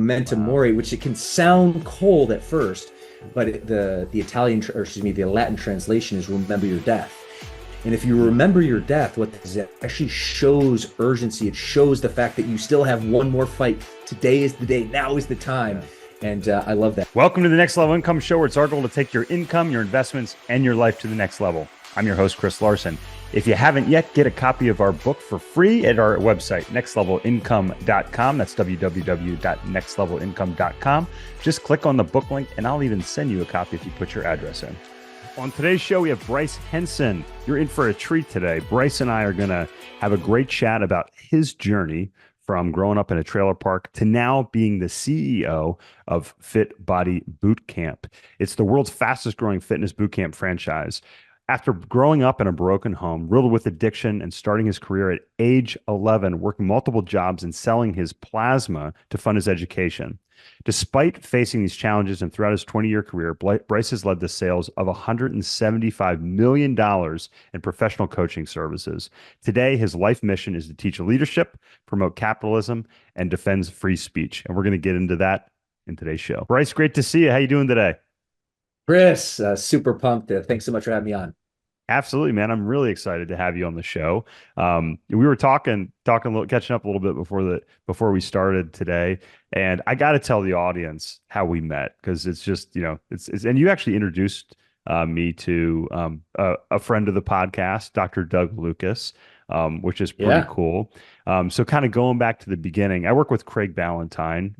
memento mori, which it can sound cold at first, but the the Latin translation is remember your death. And if you remember your death, what this actually shows urgency. It shows the fact that you still have one more fight. Today is the day. Now is the time. And I love that. Welcome to the Next Level Income Show, where it's our goal to take your income, your investments, and your life to the next level. I'm your host, Chris Larson. If you haven't yet, get a copy of our book for free at our website, nextlevelincome.com. That's www.nextlevelincome.com. Just click on the book link, and I'll even send you a copy if you put your address in. On today's show, we have Bryce Henson. You're in for a treat today. Bryce and I are going to have a great chat about his journey from growing up in a trailer park to now being the CEO of Fit Body Boot Camp. It's the world's fastest growing fitness boot camp franchise. After growing up in a broken home, riddled with addiction, and starting his career at age 11, working multiple jobs and selling his plasma to fund his education. Despite facing these challenges and throughout his 20-year career, Bryce has led the sales of $175 million in professional coaching services. Today, his life mission is to teach leadership, promote capitalism, and defend free speech. And we're going to get into that in today's show. Bryce, great to see you. How you doing today? Chris, super pumped. Thanks so much for having me on. Absolutely, man. I'm really excited to have you on the show. We were catching up a little bit before we started today, and I got to tell the audience how we met, because it's just, and you actually introduced me to a friend of the podcast, Dr. Doug Lucas, which is pretty cool. So kind of going back to the beginning, I work with Craig Ballantyne,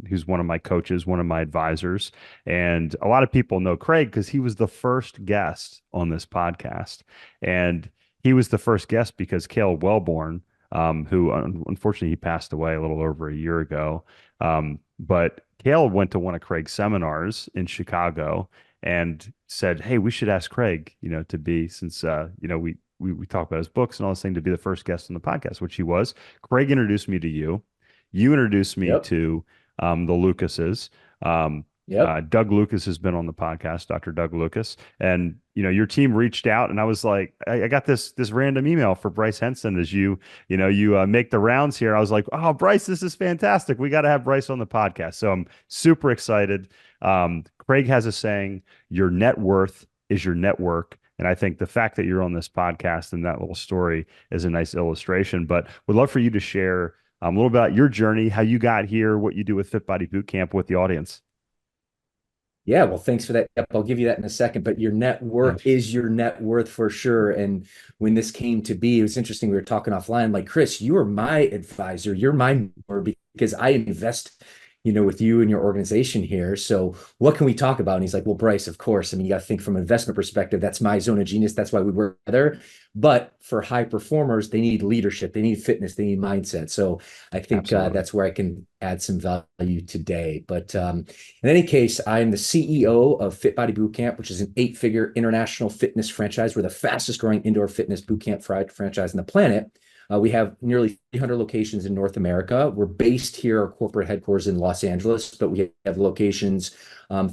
who's one of my coaches, one of my advisors. And a lot of people know Craig because he was the first guest on this podcast. And he was the first guest because Cale Wellborn, who unfortunately he passed away a little over a year ago. But Cale went to one of Craig's seminars in Chicago and said, "Hey, we should ask Craig, to be, since, we talk about his books and all this thing, to be the first guest on the podcast," which he was. Craig introduced me to you. You introduced me to the Lucases. Doug Lucas has been on the podcast, Dr. Doug Lucas. And, your team reached out, and I was like, I got this random email for Bryce Henson as you make the rounds here. I was like, oh, Bryce, this is fantastic. We got to have Bryce on the podcast. So I'm super excited. Craig has a saying, your net worth is your network. And I think the fact that you're on this podcast and that little story is a nice illustration. But would love for you to share a little about your journey, how you got here, what you do with Fit Body Boot Camp with the audience. Yeah, well, thanks for that. I'll give you that in a second, but your net worth is your net worth for sure. And when this came to be, it was interesting. We were talking offline, like, Chris, you are my advisor. You're my mentor because I invest, with you and your organization here. So what can we talk about? And he's like, well, Bryce, of course. I mean, you got to think from an investment perspective. That's my zone of genius. That's why we work together. But for high performers, they need leadership. They need fitness. They need mindset. So I think that's where I can add some value today. But in any case, I'm the CEO of Fit Body Boot Camp, which is an 8-figure international fitness franchise. We're the fastest growing indoor fitness boot camp franchise on the planet. We have nearly 300 locations in North America. We're based here, our corporate headquarters in Los Angeles, but we have locations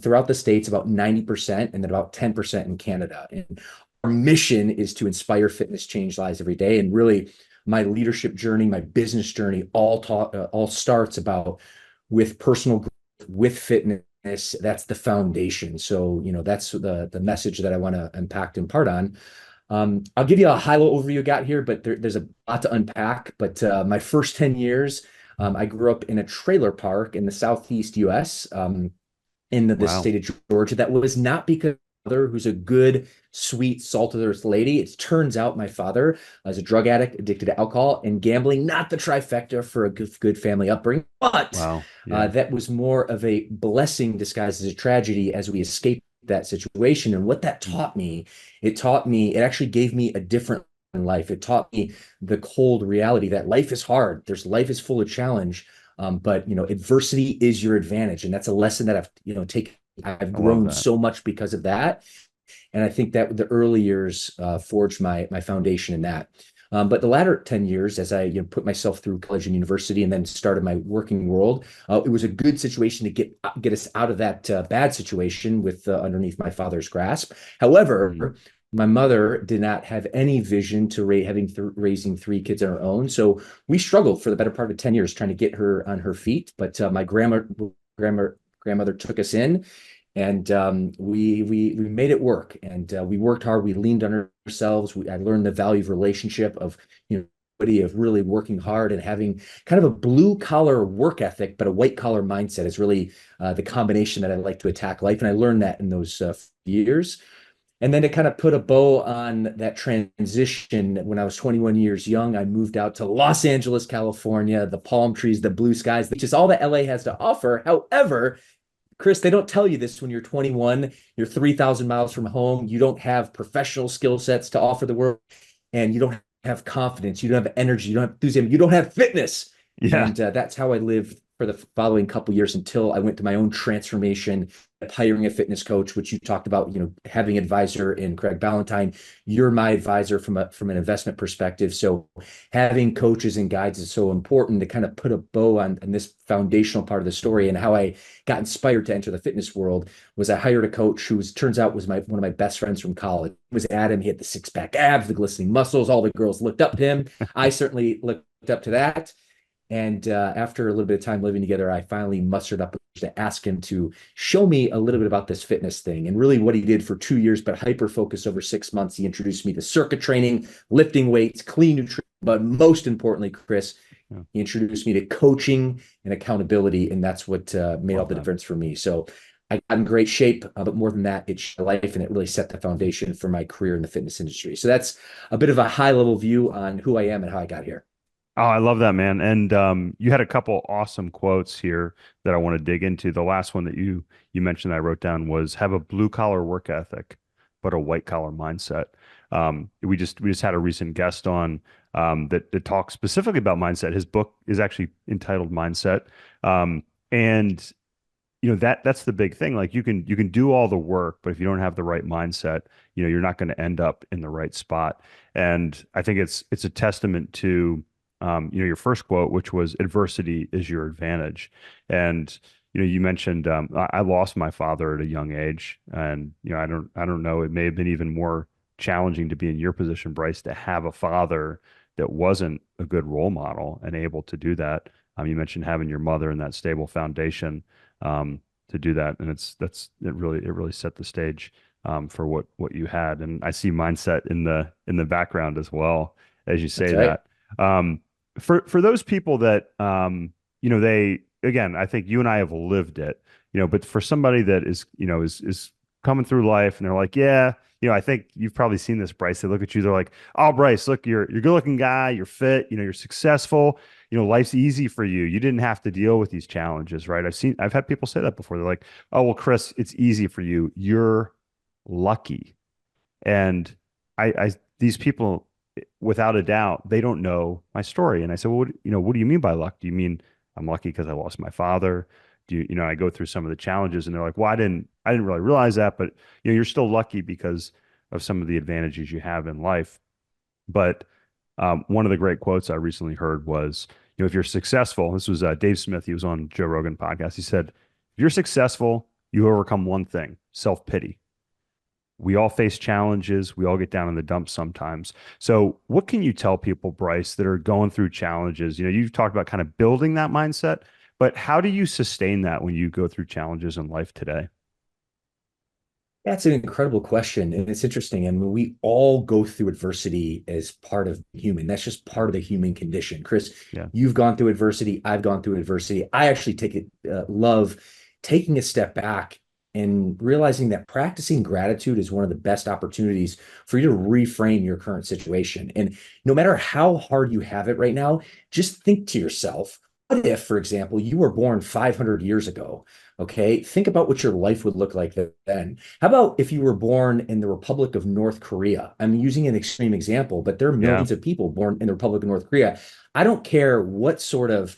throughout the States, about 90%, and then about 10% in Canada. And our mission is to inspire fitness, change lives every day. And really, my leadership journey, my business journey, all starts with personal growth, with fitness. That's the foundation. So, that's the message that I want to impact and impart on. I'll give you a high-level overview I got here, but there's a lot to unpack. But my first 10 years, I grew up in a trailer park in the Southeast U.S., in the state of Georgia. That was not because my mother, who's a good, sweet, salt-of-the-earth lady. It turns out my father was a drug addict, addicted to alcohol and gambling, not the trifecta for a good family upbringing. But that was more of a blessing disguised as a tragedy as we escaped that situation. And what that taught me, it actually gave me a different life. It taught me the cold reality that life is hard. Life is full of challenge, but adversity is your advantage. And that's a lesson that I've taken. I've grown so much because of that. And I think that the early years forged my foundation in that. But the latter 10 years, as I put myself through college and university and then started my working world, it was a good situation to get us out of that bad situation with underneath my father's grasp. However, my mother did not have any vision to raising three kids on her own. So we struggled for the better part of 10 years trying to get her on her feet. But my grandmother took us in, and we made it work. And we worked hard. We leaned on ourselves. I learned the value of relationship, of of really working hard and having kind of a blue collar work ethic, but a white collar mindset is really the combination that I like to attack life. And I learned that in those years. And then to kind of put a bow on that transition, when I was 21 years young, I moved out to Los Angeles, California, the palm trees, the blue skies, which is all that LA has to offer. However, Chris, they don't tell you this when you're 21, you're 3,000 miles from home, you don't have professional skill sets to offer the world, and you don't have confidence, you don't have energy, you don't have enthusiasm, you don't have fitness. Yeah. And that's how I lived for the following couple years until I went to my own transformation, hiring a fitness coach, which you talked about, having an advisor in Craig Ballantyne. You're my advisor from an investment perspective. So having coaches and guides is so important to kind of put a bow on this foundational part of the story. And how I got inspired to enter the fitness world was I hired a coach who turns out was one of my best friends from college. It was Adam. He had the six-pack abs, the glistening muscles. All the girls looked up to him. I certainly looked up to that. And after a little bit of time living together, I finally mustered up to ask him to show me a little bit about this fitness thing. And really what he did for 2 years, but hyper focus over 6 months, he introduced me to circuit training, lifting weights, clean nutrition, but most importantly, Chris, he introduced me to coaching and accountability. And that's what made all the difference for me. So I got in great shape, but more than that, it changed my life, and it really set the foundation for my career in the fitness industry. So that's a bit of a high level view on who I am and how I got here. Oh, I love that, man. And you had a couple awesome quotes here that I want to dig into. The last one that you mentioned that I wrote down was have a blue collar work ethic, but a white collar mindset. We just had a recent guest on that talks specifically about mindset. His book is actually entitled Mindset. And that's the big thing. Like you can do all the work, but if you don't have the right mindset, you're not going to end up in the right spot. And I think it's a testament to your first quote, which was adversity is your advantage. And, you mentioned, I lost my father at a young age, and, I don't know, it may have been even more challenging to be in your position, Bryce, to have a father that wasn't a good role model and able to do that. You mentioned having your mother and that stable foundation, to do that. And it really set the stage, for what you had. And I see mindset in the background as well, as you say That's right. that. For those people that they, again, I think you and I have lived it, but for somebody that is coming through life and they're like, yeah, I think you've probably seen this, Bryce. They look at you, they're like, oh, Bryce, look, you're a good looking guy, you're fit, you're successful, life's easy for you. You didn't have to deal with these challenges, right? I've had people say that before. They're like, oh, well, Chris, it's easy for you. You're lucky. And these people, without a doubt, they don't know my story. And I said, well, what do you mean by luck? Do you mean I'm lucky because I lost my father? Do I go through some of the challenges? And they're like, well, I didn't really realize that, but you're still lucky because of some of the advantages you have in life. But one of the great quotes I recently heard was, if you're successful, this was Dave Smith. He was on Joe Rogan podcast. He said, if you're successful, you overcome one thing, self-pity. We all face challenges. We all get down in the dumps sometimes. So what can you tell people, Bryce, that are going through challenges? You've talked about kind of building that mindset, but how do you sustain that when you go through challenges in life today? That's an incredible question. And it's interesting. And we all go through adversity as part of human. That's just part of the human condition. Chris, Yeah. you've gone through adversity. I've gone through adversity. I actually love taking a step back and realizing that practicing gratitude is one of the best opportunities for you to reframe your current situation. And no matter how hard you have it right now, just think to yourself, what if, for example, you were born 500 years ago? Okay, think about what your life would look like then. How about if you were born in the Republic of North Korea? I'm using an extreme example, but there are Yeah. millions of people born in the Republic of North Korea. I don't care what sort of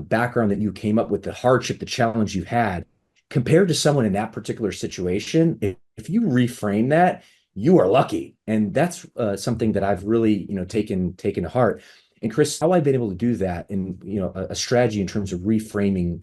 background that you came up with, the hardship, the challenge you had, compared to someone in that particular situation. If you reframe that, you are lucky, and that's something that I've really taken to heart. And Chris, how I've been able to do that, in a strategy in terms of reframing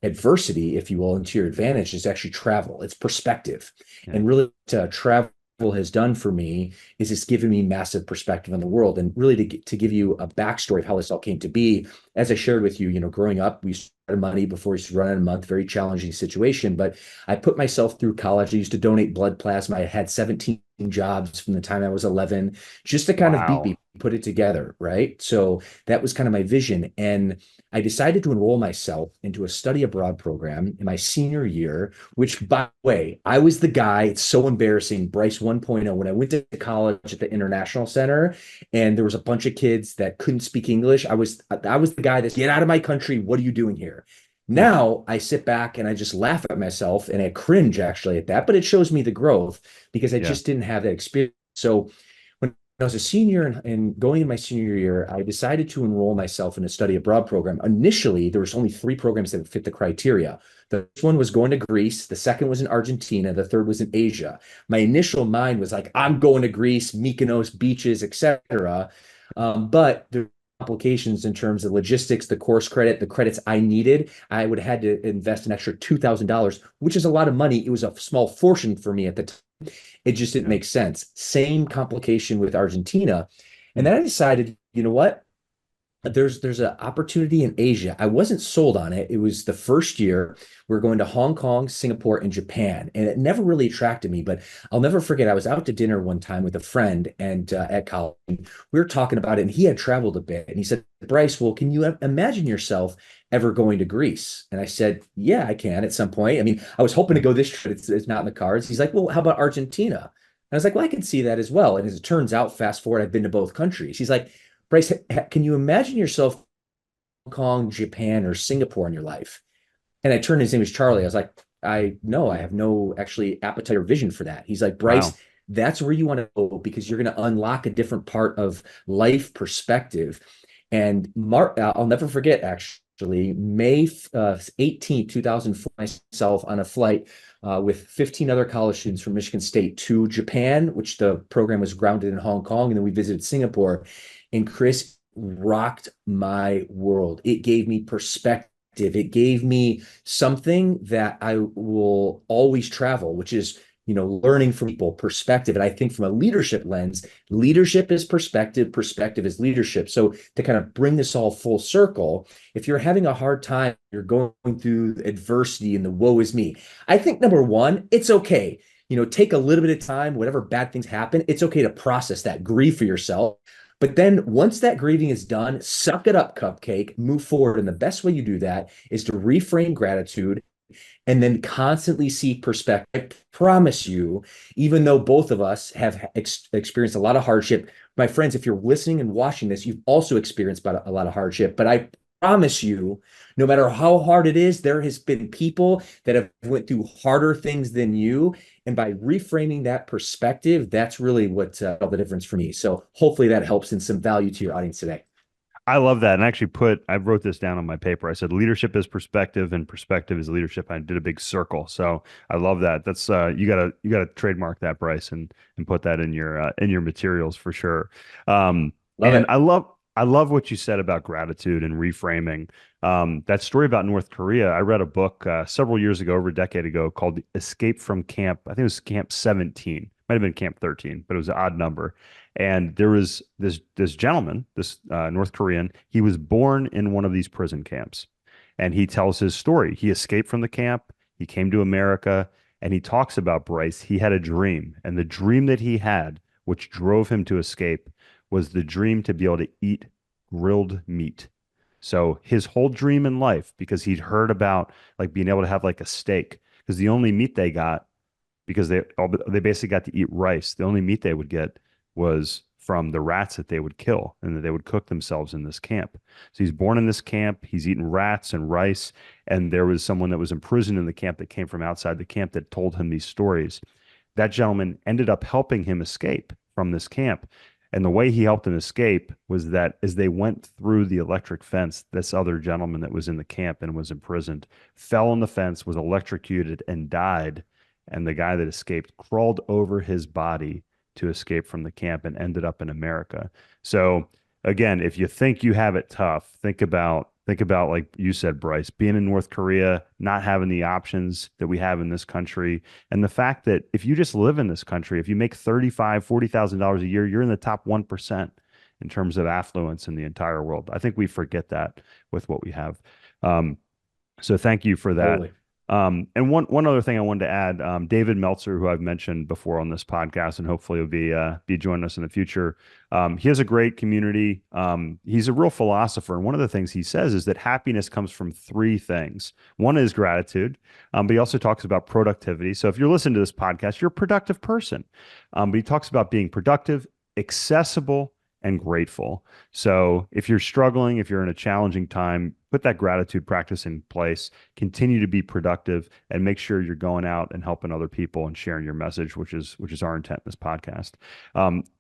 adversity, if you will, into your advantage, is actually travel. It's perspective, Yeah. and really to travel has done for me is it's given me massive perspective on the world. And really to give you a backstory of how this all came to be, as I shared with you, growing up, we started money before we used to run in a month, very challenging situation. But I put myself through college. I used to donate blood plasma. I had 17 jobs from the time I was 11, just to kind of beat Wow. me, put it together. Right. So that was kind of my vision. And I decided to enroll myself into a study abroad program in my senior year, which, by the way, I was the guy. It's so embarrassing. Bryce 1.0, when I went to college at the International Center and there was a bunch of kids that couldn't speak English, I was the guy that's, get out of my country. What are you doing here? Hmm. Now I sit back and I just laugh at myself and I cringe actually at that, but it shows me the growth because I Yeah. just didn't have that experience. So when I was a senior and going in my senior year, I decided to enroll myself in a study abroad program. Initially, there was only three programs that fit the criteria. The first one was going to Greece. The second was in Argentina. The third was in Asia. My initial mind was like, I'm going to Greece, Mykonos, beaches, etc. But the applications in terms of logistics, the course credit, the credits I needed, I would have had to invest an extra $2,000, which is a lot of money. It was a small fortune for me at the time. It just didn't Yeah. make sense. Same complication with Argentina. And Hmm. then I decided, you know what? There's an opportunity in Asia. I wasn't sold on it. It was the first year we are going to Hong Kong, Singapore, and Japan, and it never really attracted me. But I'll never forget. I was out to dinner one time with a friend, and at college, we were talking about it, and he had traveled a bit, and he said, "Bryce, well, can you imagine yourself ever going to Greece?" And I said, "Yeah, I can at some point. I mean, I was hoping to Yeah. go this trip. It's not in the cards." He's like, "Well, how about Argentina?" And I was like, "Well, I can see that as well." And as it turns out, fast forward, I've been to both countries. He's like, Bryce, can you imagine yourself Hong Kong, Japan, or Singapore in your life? And I turned, his name was Charlie. I was like, I have no actually appetite or vision for that. He's like, Wow. Bryce, that's where you want to go because you're going to unlock a different part of life perspective. And I'll never forget, actually, May 18th, 2004, myself on a flight with 15 other college students from Michigan State to Japan, which the program was grounded in Hong Kong. And then we visited Singapore. And Chris rocked my world. It gave me perspective. It gave me something that I will always travel, which is, learning from people, perspective. And I think from a leadership lens, leadership is perspective, perspective is leadership. So to kind of bring this all full circle, if you're having a hard time, you're going through adversity and the woe is me, I think number one, it's okay. Take a little bit of time, whatever bad things happen, it's okay to process that, grieve for yourself. But then once that grieving is done, suck it up, cupcake, move forward. And the best way you do that is to reframe gratitude and then constantly seek perspective. I promise you, even though both of us have experienced a lot of hardship, my friends, if you're listening and watching this, you've also experienced a lot of hardship. But I promise you, no matter how hard it is, there has been people that have went through harder things than you. And by reframing that perspective, that's really what the difference for me. So hopefully that helps in some value to your audience today. I love that. And actually I wrote this down on my paper. I said leadership is perspective and perspective is leadership. I did a big circle. So I love that. That's you gotta trademark that, Bryce, and put that in your materials for sure. Love And it. I love what you said about gratitude and reframing. That story about North Korea, I read a book several years ago, over a decade ago, called Escape from Camp. I think it was Camp 17. Might have been Camp 13, but it was an odd number. And there was this gentleman, this North Korean. He was born in one of these prison camps, and he tells his story. He escaped from the camp. He came to America, and he talks about Bryce. He had a dream, and the dream that he had, which drove him to escape, was the dream to be able to eat grilled meat. So his whole dream in life, because he'd heard about like being able to have like a steak, because the only meat they got, because they basically got to eat rice. The only meat they would get was from the rats that they would kill and that they would cook themselves in this camp. So he's born in this camp. He's eating rats and rice. And there was someone that was imprisoned in the camp that came from outside the camp that told him these stories. That gentleman ended up helping him escape from this camp. And the way he helped him escape was that as they went through the electric fence, this other gentleman that was in the camp and was imprisoned fell on the fence, was electrocuted, and died. And the guy that escaped crawled over his body to escape from the camp and ended up in America. So, again, if you think you have it tough, think about Think about, like you said, Bryce, being in North Korea, not having the options that we have in this country. And the fact that if you just live in this country, if you make $40,000 a year, you're in the top 1% in terms of affluence in the entire world. I think we forget that with what we have. Um, so thank you for that. Totally. And one other thing I wanted to add, David Meltzer, who I've mentioned before on this podcast, and hopefully will be joining us in the future. He has a great community. He's a real philosopher, and one of the things he says is that happiness comes from three things. One is gratitude, but he also talks about productivity. So if you're listening to this podcast, you're a productive person. But he talks about being productive, accessible, and grateful. So if you're struggling, if you're in a challenging time, put that gratitude practice in place, continue to be productive, and make sure you're going out and helping other people and sharing your message, which is our intent in this podcast.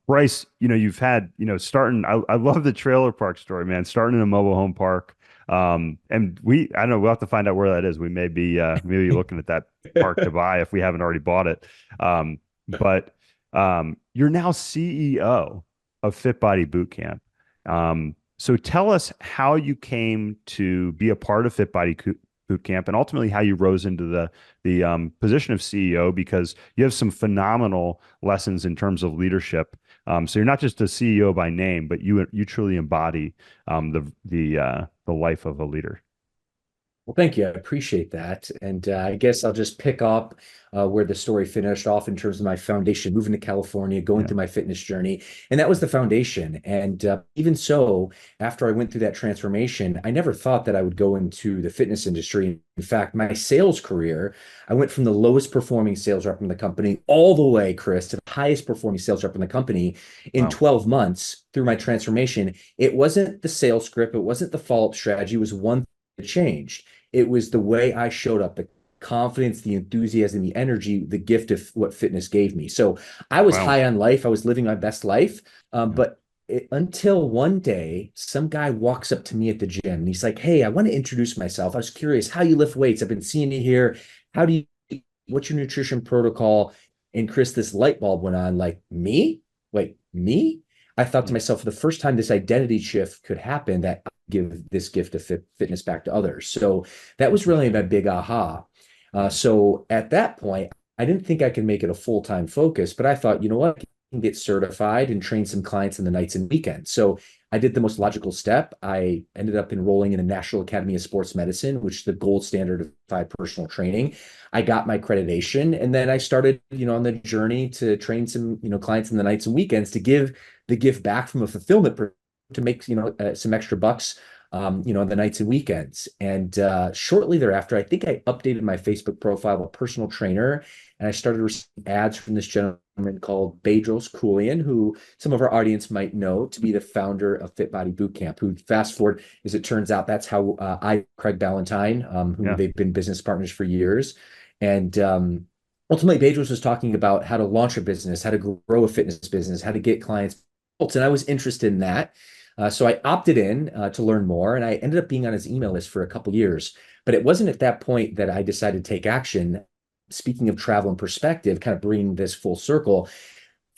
Bryce, you've had, starting, I love the trailer park story, man, starting in a mobile home park. And I don't know, we'll have to find out where that is. We may be maybe looking at that park to buy if we haven't already bought it. But you're now CEO of Fit Body Bootcamp. So tell us how you came to be a part of Fit Body Bootcamp, and ultimately how you rose into the position of CEO, because you have some phenomenal lessons in terms of leadership. So you're not just a CEO by name, but you truly embody the life of a leader. Well, thank you. I appreciate that. And I guess I'll just pick up where the story finished off in terms of my foundation, moving to California, going Yeah. through my fitness journey. And that was the foundation. And even so, after I went through that transformation, I never thought that I would go into the fitness industry. In fact, my sales career, I went from the lowest performing sales rep in the company all the way, Chris, to the highest performing sales rep in the company in Wow. 12 months through my transformation. It wasn't the sales script, it wasn't the follow-up strategy, it was one thing that changed. It was the way I showed up, the confidence, the enthusiasm, the energy, the gift of what fitness gave me. So I was Wow. high on life. I was living my best life. Yeah. Until one day, some guy walks up to me at the gym and he's like, "Hey, I want to introduce myself. I was curious how you lift weights. I've been seeing you here. How do you, what's your nutrition protocol?" And Chris, this light bulb went on, like, me? Wait, me? I thought to Mm. myself, for the first time, this identity shift could happen, that I give this gift of fitness back to others. So that was really my Interesting. big aha. Yeah. So at that point, I didn't think I could make it a full-time focus, but I thought, you know what, I can get certified and train some clients in the nights and weekends. So I did the most logical step. I ended up enrolling in the National Academy of Sports Medicine, which is the gold standard of personal training. I got my accreditation, and then I started, on the journey to train some, clients in the nights and weekends to give the gift back from a fulfillment to make, some extra bucks, the nights and weekends. And shortly thereafter, I think I updated my Facebook profile, a personal trainer, and I started receiving ads from this gentleman called Bedros Keuilian, who some of our audience might know to be the founder of Fit Body Bootcamp, who, fast forward, as it turns out, that's how Craig Ballantyne, who Yeah. they've been business partners for years. And ultimately, Bedros was talking about how to launch a business, how to grow a fitness business, how to get clients. And I was interested in that. So I opted in to learn more, and I ended up being on his email list for a couple years. But it wasn't at that point that I decided to take action. Speaking of travel and perspective, kind of bringing this full circle,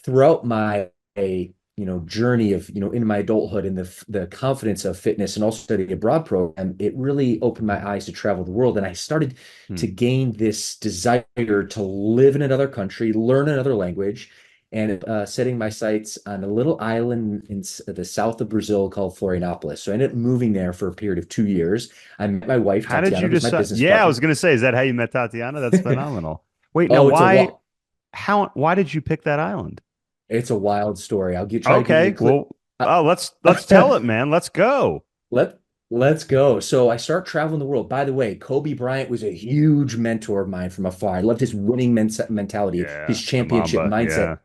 throughout my journey of in my adulthood and the confidence of fitness and also study abroad program, it really opened my eyes to travel the world, and I started to Hmm. gain this desire to live in another country, learn another language, and setting my sights on a little island in the south of Brazil called Florianopolis. So I ended up moving there for a period of 2 years. I met my wife, How did Tatiana, you who's my decide? business Yeah, I was partner. going to say, is that how you met Tatiana? That's phenomenal. Wait, now Oh, it's a why did you pick that island? it's a wild story. Try to give you the Okay, clip. well, oh, let's tell it, man. Let's go. Let let's go. So I start traveling the world. By the way, Kobe Bryant was a huge mentor of mine from afar. I loved his winning mentality, his Yeah, the championship Mamba. mindset, Yeah,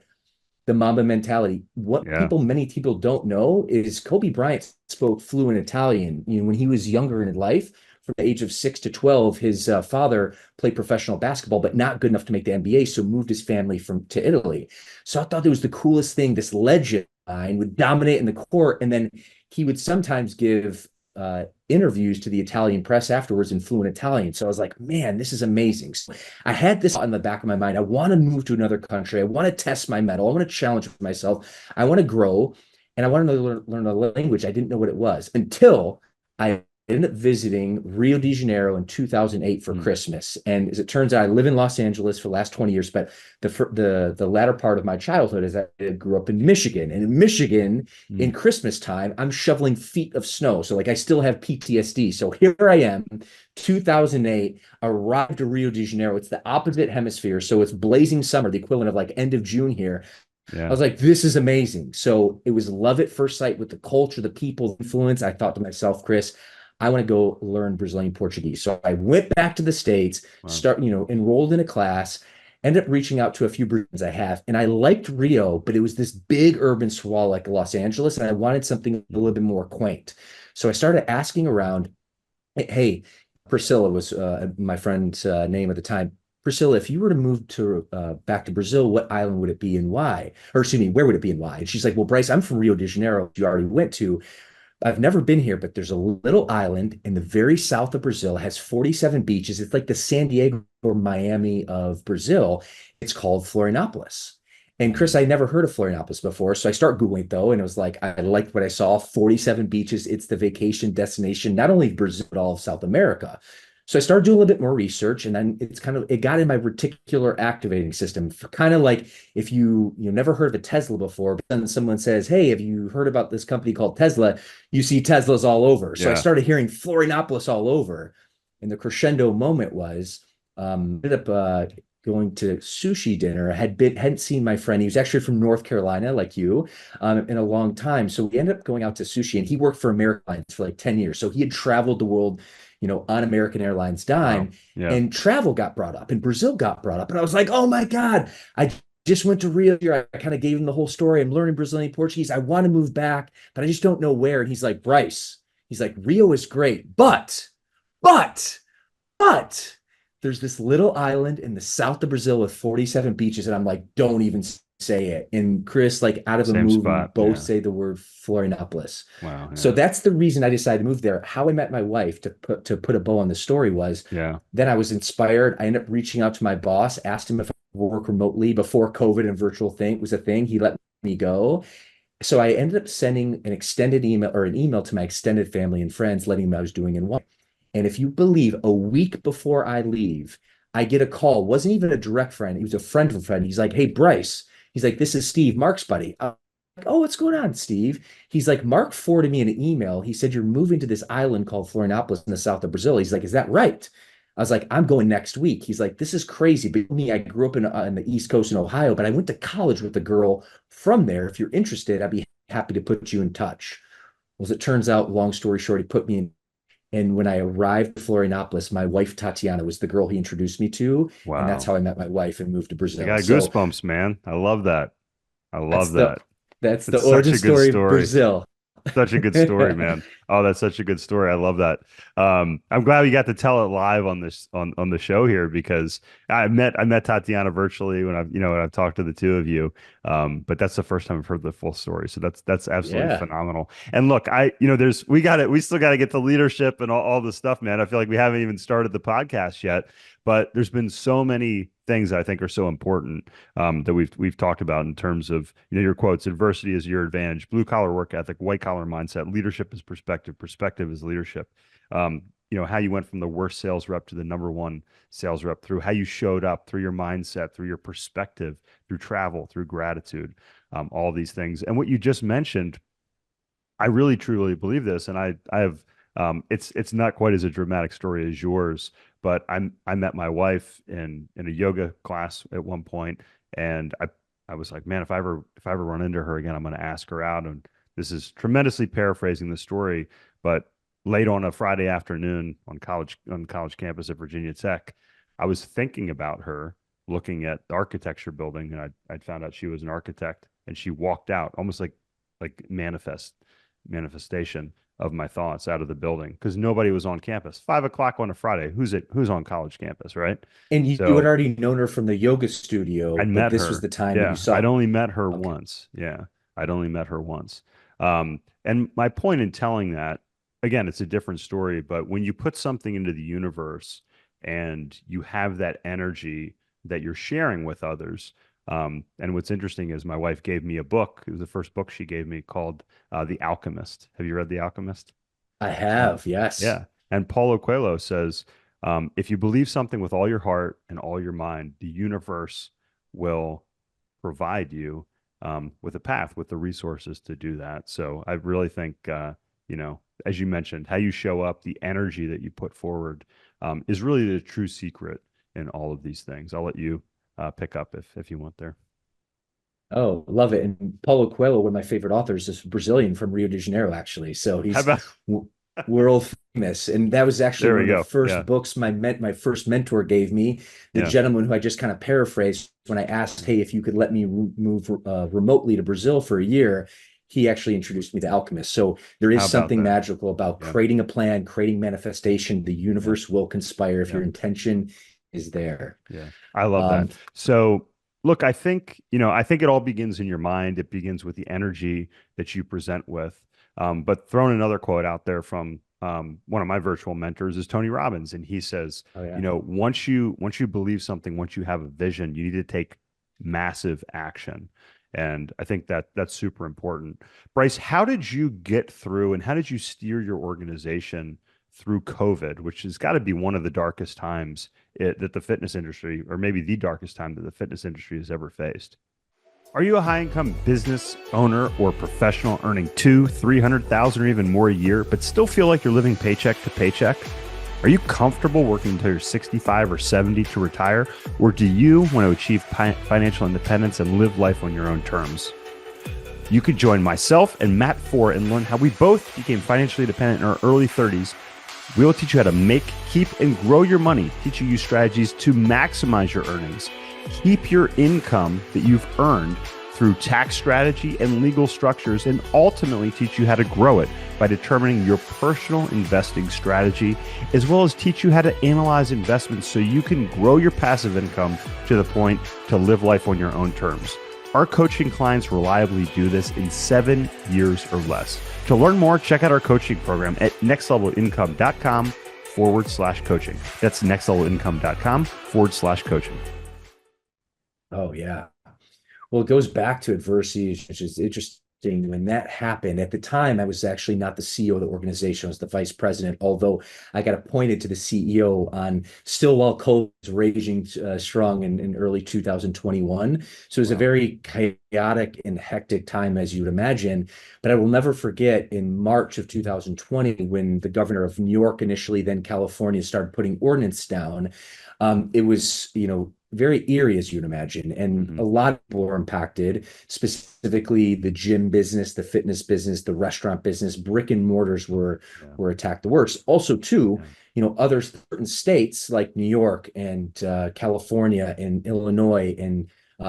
the Mamba mentality. yeah. Many people don't know is Kobe Bryant spoke fluent Italian. When he was younger in life, from the age of 6 to 12, his father played professional basketball, but not good enough to make the NBA, so moved his family from to Italy. So I thought it was the coolest thing. This legend would dominate in the court, and then he would sometimes give interviews to the Italian press afterwards in fluent Italian. So I was like, man, this is amazing. So I had this in the back of my mind. I want to move to another country. I want to test my mettle. I want to challenge myself. I want to grow, and I want to learn a language. I didn't know what it was until I ended up visiting Rio de Janeiro in 2008 for Mm, Christmas. And as it turns out, I live in Los Angeles for the last 20 years, but the latter part of my childhood is that I grew up in Michigan. And in Michigan, mm, in Christmas time, I'm shoveling feet of snow. So like I still have PTSD. So here I am, 2008, arrived to Rio de Janeiro. It's the opposite hemisphere. So it's blazing summer, the equivalent of like end of June here. I yeah. was like, this is amazing. So it was love at first sight with the culture, the people, the influence. I thought to myself, Chris, I want to go learn Brazilian Portuguese. So I went back to the States, Wow. enrolled in a class, ended up reaching out to a few Brazilians I have. And I liked Rio, but it was this big urban swell like Los Angeles. And I wanted something a little Mm, bit more quaint. So I started asking around. Hey, Priscilla was my friend's name at the time. Priscilla, if you were to move to back to Brazil, what island would it be and why? Or excuse me, where would it be and why? And she's like, well, Bryce, I'm from Rio de Janeiro. You already went to. I've never been here, but there's a little island in the very south of Brazil. It has 47 beaches. It's like the San Diego or Miami of Brazil. It's called Florianopolis. And Chris, mm, I never heard of Florianopolis before. So I start Googling though, and it was like, I liked what I saw 47 beaches. It's the vacation destination, not only Brazil, but all of South America. So I started doing a little bit more research, and then it got in my reticular activating system, kind of like if you never heard of a Tesla before, but then someone says, "Hey, have you heard about this company called Tesla?" You see Teslas all over. So I yeah. started hearing Florianopolis all over, and the crescendo moment was ended up going to sushi dinner. I hadn't seen my friend. He was actually from North Carolina, like you, in a long time. So we ended up going out to sushi, and he worked for American Airlines for like 10 years. So he had traveled the world, on American Airlines Wow. dime, Yeah. and travel got brought up, and Brazil got brought up, and I was like, oh my god, I just went to Rio here. I kind of gave him the whole story. I'm learning Brazilian Portuguese. I want to move back, but I just don't know where. And he's like, Bryce, he's like, Rio is great, but, but there's this little island in the south of Brazil with 47 beaches. And I'm like, don't even say it. And Chris, like out of a Same movie, spot. both Yeah. say the word Florianopolis. Wow. So Yeah. that's the reason I decided to move there. How I met my wife to put a bow on the story was Yeah. then I was inspired. I ended up reaching out to my boss, asked him if I could work remotely before COVID and virtual thing was a thing. He let me go. So I ended up sending an extended email or an email to my extended family and friends, letting them know I was doing in one. And if you believe, a week before I leave, I get a call. Wasn't even a direct friend. He was a friend of a friend. He's like, "Hey, Bryce." He's like, "This is Steve, Mark's buddy." I'm like, "Oh, what's going on, Steve?" He's like, "Mark forwarded me an email. He said you're moving to this island called Florianopolis in the south of Brazil." He's like, "Is that right?" I was like, "I'm going next week." He's like, "This is crazy." But me, I grew up in the East Coast in Ohio, but I went to college with a girl from there. If you're interested, I'd be happy to put you in touch. Well, as it turns out, long story short, he put me in. And when I arrived in Florianopolis, my wife Tatiana was the girl he introduced me to, and that's Wow. how I met my wife and moved to I Brazil. got So goosebumps, man. I love that. I that's love the that. that's the It's origin such a good story of story. Brazil. Such a good story, man. Oh, that's such a good story. I love that. I'm glad we got to tell it live on this on the show here because I met Tatiana virtually when I've talked to the two of you. But that's the first time I've heard the full story. So that's absolutely Yeah. phenomenal. And look, we still got to get to leadership and all the stuff, man. I feel like we haven't even started the podcast yet, but there's been so many things that I think are so important that we've talked about in terms of your quotes: adversity is your advantage, blue collar work ethic, white collar mindset, leadership is perspective, perspective is leadership. How you went from the worst sales rep to the number one sales rep through how you showed up, through your mindset, through your perspective, through travel, through gratitude, all these things. And what you just mentioned, I really truly believe this, and I have it's not quite as a dramatic story as yours, but I met my wife in a yoga class at one point, and I was like, man, if I ever run into her again, I'm going to ask her out. And this is tremendously paraphrasing the story, but late on a Friday afternoon on college campus at Virginia Tech, I was thinking about her, looking at the architecture building, and I'd found out she was an architect, and she walked out almost like manifestation of my thoughts out of the building because nobody was on campus. 5 o'clock on a Friday. Who's on college campus, right? And you had So already known her from the yoga I studio, but met this was her. the time that you Yeah, saw. I'd only met her Okay. once. Yeah, I'd only met her once. And my point in telling that, again, it's a different story, but when you put something into the universe and you have that energy that you're sharing with others, and what's interesting is my wife gave me a book. It was the first book she gave me called The Alchemist. Have you read The Alchemist? I Um, have, yes. yeah. And Paulo Coelho says, if you believe something with all your heart and all your mind, the universe will provide you with a path, with the resources to do that. So I really think, as you mentioned, how you show up, the energy that you put forward is really the true secret in all of these things. I'll let you pick up if you want there. Oh, love it. And Paulo Coelho, one of my favorite authors, is Brazilian from Rio de Janeiro, actually. So How he's about w world famous. And that was actually there one we of the go. first Yeah. books my first mentor gave me. The Yeah. gentleman who I just kind of paraphrased when I asked, hey, if you could let me move remotely to Brazil for a year, he actually introduced me to Alchemist. So there How is about something that? magical about Yeah. creating a plan, creating manifestation. The Yeah. universe will conspire if Yeah. your intention is there. Yeah, I love Um, that. So, look, I think it all begins in your mind. It begins with the energy that you present with. But throwing another quote out there from one of my virtual mentors is Tony Robbins, and he says, oh yeah. once you believe something, once you have a vision, you need to take massive action. And I think that that's super important. Bryce, how did you get through, and how did you steer your organization through COVID, which has got to be one of the darkest times that the fitness industry, or maybe the darkest time that the fitness industry has ever faced? Are you a high income business owner or professional earning 300,000 or even more a year, but still feel like you're living paycheck to paycheck? Are you comfortable working until you're 65 or 70 to retire? Or do you want to achieve financial independence and live life on your own terms? You could join myself and Matt Four and learn how we both became financially independent in our early 30s. We will teach you how to make, keep, and grow your money, teaching you strategies to maximize your earnings, keep your income that you've earned through tax strategy and legal structures, and ultimately teach you how to grow it by determining your personal investing strategy, as well as teach you how to analyze investments so you can grow your passive income to the point to live life on your own terms. Our coaching clients reliably do this in 7 years or less. To learn more, check out our coaching program at nextlevelincome.com/coaching. That's nextlevelincome.com/coaching. Oh yeah. Well, it goes back to adversity, which is interesting. When that happened, at the time, I was actually not the CEO of the organization. I was the vice president, although I got appointed to the CEO on still while COVID was raging strong in early 2021. So it was a Wow. very chaotic and hectic time, as you'd imagine. But I will never forget in March of 2020, when the governor of New York initially, then California, started putting ordinance down. It was, very eerie, as you'd imagine. And Mm-hmm. a lot of people were impacted, specifically the gym business, the fitness business, the restaurant business, brick and mortars Yeah. were attacked the worst. Also, too, Yeah. other certain states like New York and California and Illinois and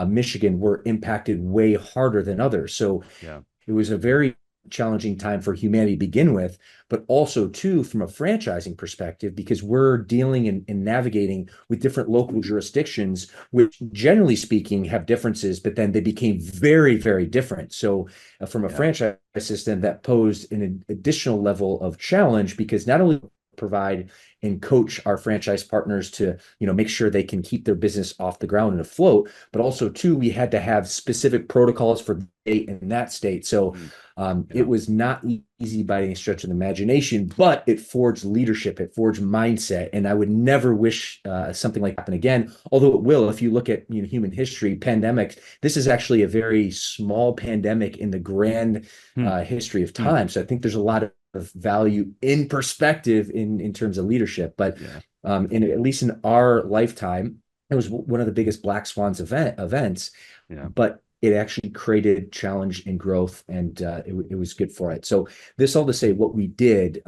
Michigan were impacted way harder than others. So Yeah. it was a very challenging time for humanity to begin with, but also too from a franchising perspective, because we're dealing and navigating with different local jurisdictions, which generally speaking have differences, but then they became very, very different. So from a Yeah. franchise system, that posed an additional level of challenge, because not only provide and coach our franchise partners to make sure they can keep their business off the ground and afloat, but also too we had to have specific protocols for state in that state. So Mm. it Yeah. was not easy by any stretch of the imagination, but it forged leadership, it forged mindset, and I would never wish something like that happen again. Although it will, if you look at human history, pandemics. This is actually a very small pandemic in the grand Hmm. history of Hmm. time. So I think there's a lot of value in perspective in terms of leadership. But Yeah. at least in our lifetime, it was one of the biggest black swans events, Yeah. but it actually created challenge and growth, and it was good for it. So this all to say, what we did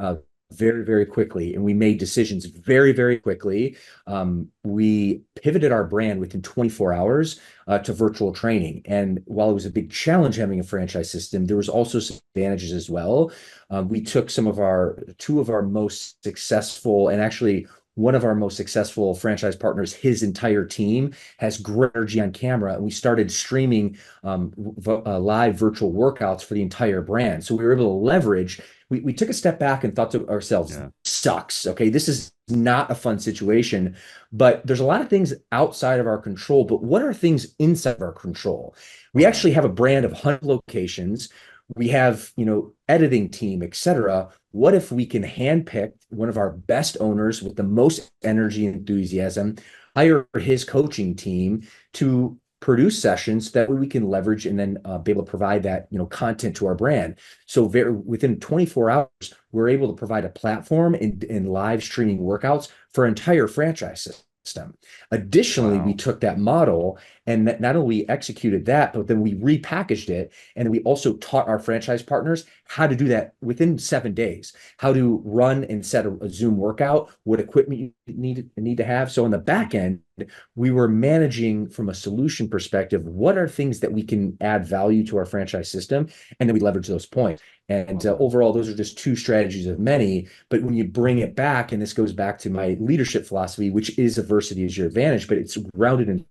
very, very quickly, and we made decisions very, very quickly. We pivoted our brand within 24 hours to virtual training. And while it was a big challenge having a franchise system, there was also some advantages as well. We took two of our most successful, and actually one of our most successful franchise partners, his entire team has great energy on camera, and we started streaming live virtual workouts for the entire brand. So we were able to leverage. We took a step back and thought to ourselves, Yeah. sucks. Okay, this is not a fun situation, but there's a lot of things outside of our control. But what are things inside of our control? Oh We yeah. actually have a brand of 100 locations. We have, editing team, etc. What if we can handpick one of our best owners with the most energy and enthusiasm, hire his coaching team to produce sessions that we can leverage and then be able to provide that, content to our brand. So within 24 hours, we're able to provide a platform in live streaming workouts for entire franchise system. Additionally, we Wow. took that model and not only executed that, but then we repackaged it. And we also taught our franchise partners how to do that within 7 days, how to run and set a Zoom workout, what equipment you need to have. So on the back end, we were managing from a solution perspective, what are things that we can add value to our franchise system? And then we leverage those points. And Love that. overall, those are just two strategies of many. But when you bring it back, and this goes back to my leadership philosophy, which is adversity is your advantage, but it's grounded in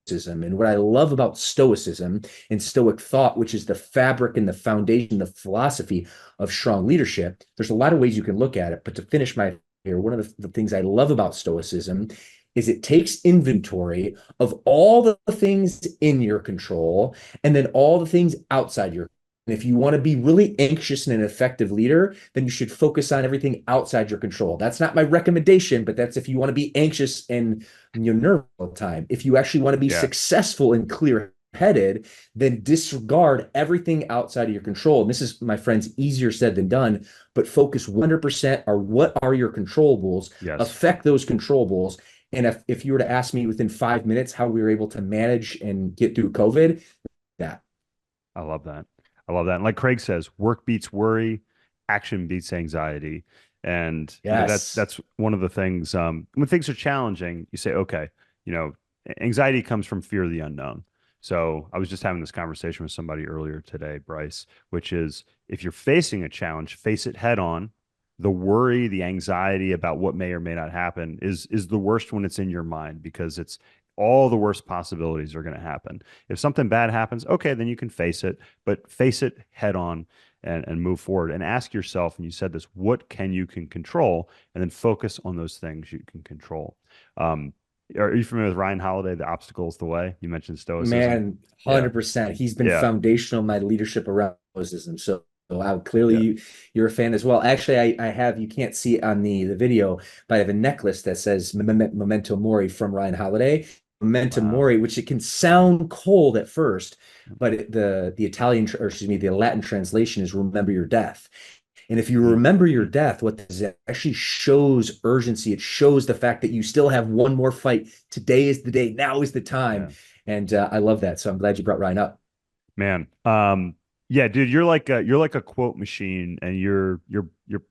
stoicism. And what I love about stoicism and stoic thought, which is the fabric and the foundation, the philosophy of strong leadership, there's a lot of ways you can look at it. But to finish my here, one of the things I love about stoicism is it takes inventory of all the things in your control and then all the things outside your. And if you want to be really anxious and an effective leader, then you should focus on everything outside your control. That's not my recommendation, but that's if you want to be anxious and nervous all the time. If you actually want to be Yeah. successful and clear headed, then disregard everything outside of your control. And this is, my friends, easier said than done, but focus 100% on what are your controllables, Yes. affect those controllables. And if you were to ask me within 5 minutes how we were able to manage and get through COVID, that. I love that. I love that. And like Craig says, work beats worry, action beats anxiety. And that's Yes. that's one of the things when things are challenging, you say, okay, anxiety comes from fear of the unknown. So I was just having this conversation with somebody earlier today, Bryce, which is if you're facing a challenge, face it head on. The worry, the anxiety about what may or may not happen is the worst when it's in your mind because it's all the worst possibilities are going to happen. If something bad happens, okay, then you can face it, but face it head on and move forward and ask yourself, and you said this, what can control? And then focus on those things you can control. Um, are you familiar with Ryan Holiday, The Obstacle is the Way? You mentioned stoicism. Man, Yeah. 100%. He's been Yeah. foundational in my leadership around stoicism. So I Yeah. clearly you're a fan as well. Actually, I have, you can't see it on the video, but I have a necklace that says Memento Mori from Ryan Holiday. Memento Wow. Mori, which it can sound cold at first, but the Italian, or excuse me, the Latin translation is remember your death. And if you remember your death, what this actually shows urgency. It shows the fact that you still have one more fight. Today is the day. Now is the time. Yeah. And I love that. So I'm glad you brought Ryan up. Man. Yeah, dude, you're like a quote machine and you're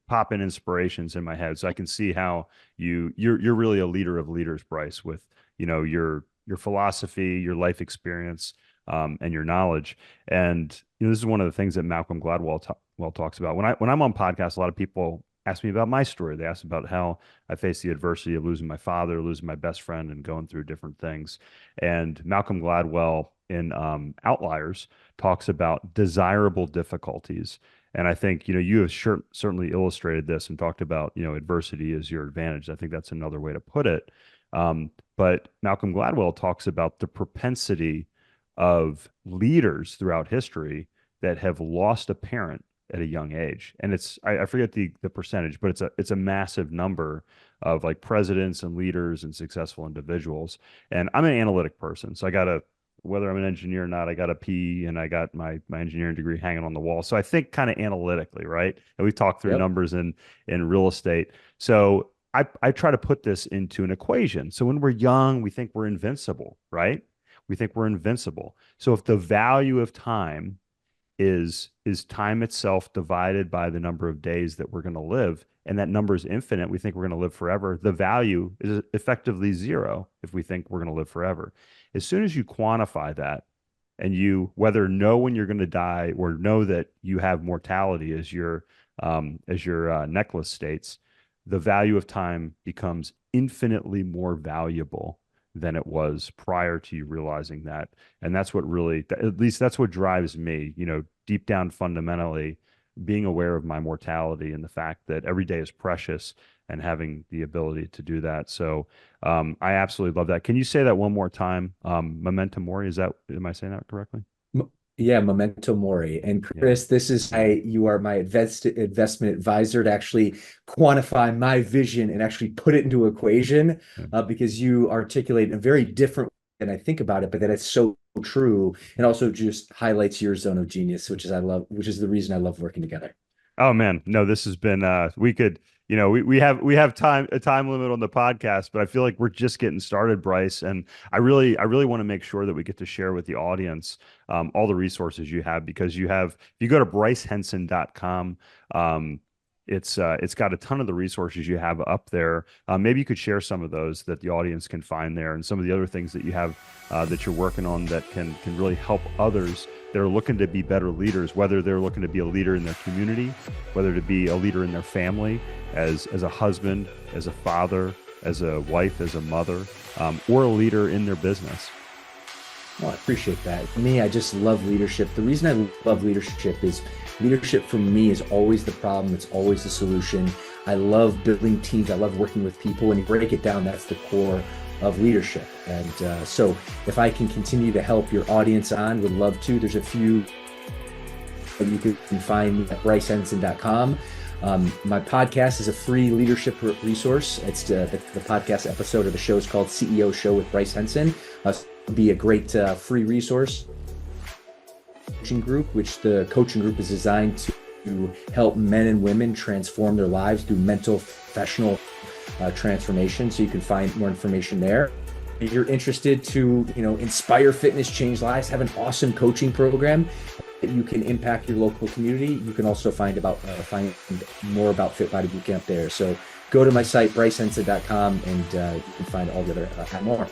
popping inspirations in my head. So I can see how you're really a leader of leaders, Bryce, with your philosophy, your life experience, and your knowledge. And this is one of the things that Malcolm Gladwell talks about. When I'm on podcasts, a lot of people ask me about my story. They ask about how I faced the adversity of losing my father, losing my best friend, and going through different things. And Malcolm Gladwell in Outliers talks about desirable difficulties. And I think, you have certainly illustrated this and talked about, adversity is your advantage. I think that's another way to put it. But Malcolm Gladwell talks about the propensity of leaders throughout history that have lost a parent at a young age. And I forget the percentage, but it's a massive number of like presidents and leaders and successful individuals. And I'm an analytic person, so I gotta whether I'm an engineer or not, I got a P and I got my engineering degree hanging on the wall. So I think kind of analytically, right? And we talk through Yep. numbers in real estate. So I try to put this into an equation. So when we're young, we think we're invincible, right? We think we're invincible. So if the value of time is time itself divided by the number of days that we're going to live, and that number is infinite, we think we're going to live forever, the value is effectively zero if we think we're going to live forever. As soon as you quantify that and you whether know when you're going to die or know that you have mortality as your necklace states, the value of time becomes infinitely more valuable than it was prior to you realizing that. And that's what really, at least that's what drives me, deep down fundamentally, being aware of my mortality and the fact that every day is precious and having the ability to do that. So I absolutely love that. Can you say that one more time? Memento mori, am I saying that correctly? Yeah, memento mori. And Yeah. Chris, this is you are my investment advisor to actually quantify my vision and actually put it into equation, Yeah. because you articulate a very different way than I think about it, but that it's so true, and also just highlights your zone of genius, which is the reason I love working together. Oh man, no, this has been we could, we have a time limit on the podcast, but I feel like we're just getting started, Bryce. And I really want to make sure that we get to share with the audience all the resources you have, because if you go to brycehenson.com, it's got a ton of the resources you have up there. Maybe you could share some of those that the audience can find there, and some of the other things that you have that you're working on that can really help others that are looking to be better leaders, whether they're looking to be a leader in their community, whether to be a leader in their family, as a husband, as a father, as a wife, as a mother, or a leader in their business. Well, I appreciate that. For me, I just love leadership. The reason I love leadership is leadership for me is always the problem. It's always the solution. I love building teams. I love working with people. And you break it down, that's the core of leadership. And so if I can continue to help your audience on, would love to. There's a few that you can find me at brycehenson.com. My podcast is a free leadership resource. It's the podcast episode of the show is called CEO Show with Bryce Henson. Be a great free resource. Coaching group, which the coaching group is designed to help men and women transform their lives through mental, professional transformation. So you can find more information there. If you're interested to, inspire fitness, change lives, have an awesome coaching program that you can impact your local community, you can also find more about Fit Body Bootcamp there. So go to my site, brycehenson.com, and you can find all the other more.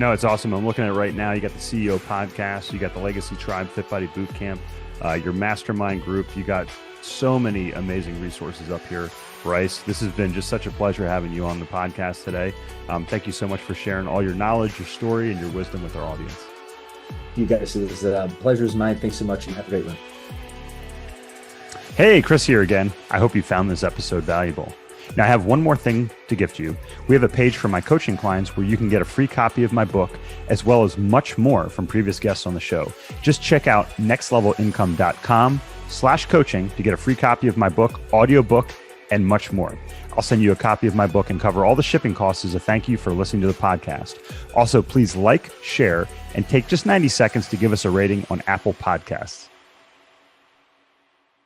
No, it's awesome. I'm looking at it right now. You got the CEO podcast, you got the Legacy Tribe Fit Body Bootcamp, your mastermind group. You got so many amazing resources up here, Bryce. This has been just such a pleasure having you on the podcast today. Thank you so much for sharing all your knowledge, your story, and your wisdom with our audience. You guys, pleasure is mine. Thanks so much, and have a great one. Hey, Chris here again. I hope you found this episode valuable. Now, I have one more thing to gift you. We have a page for my coaching clients where you can get a free copy of my book, as well as much more from previous guests on the show. Just check out nextlevelincome.com/coaching to get a free copy of my book, audiobook, and much more. I'll send you a copy of my book and cover all the shipping costs as a thank you for listening to the podcast. Also, please like, share, and take just 90 seconds to give us a rating on Apple Podcasts.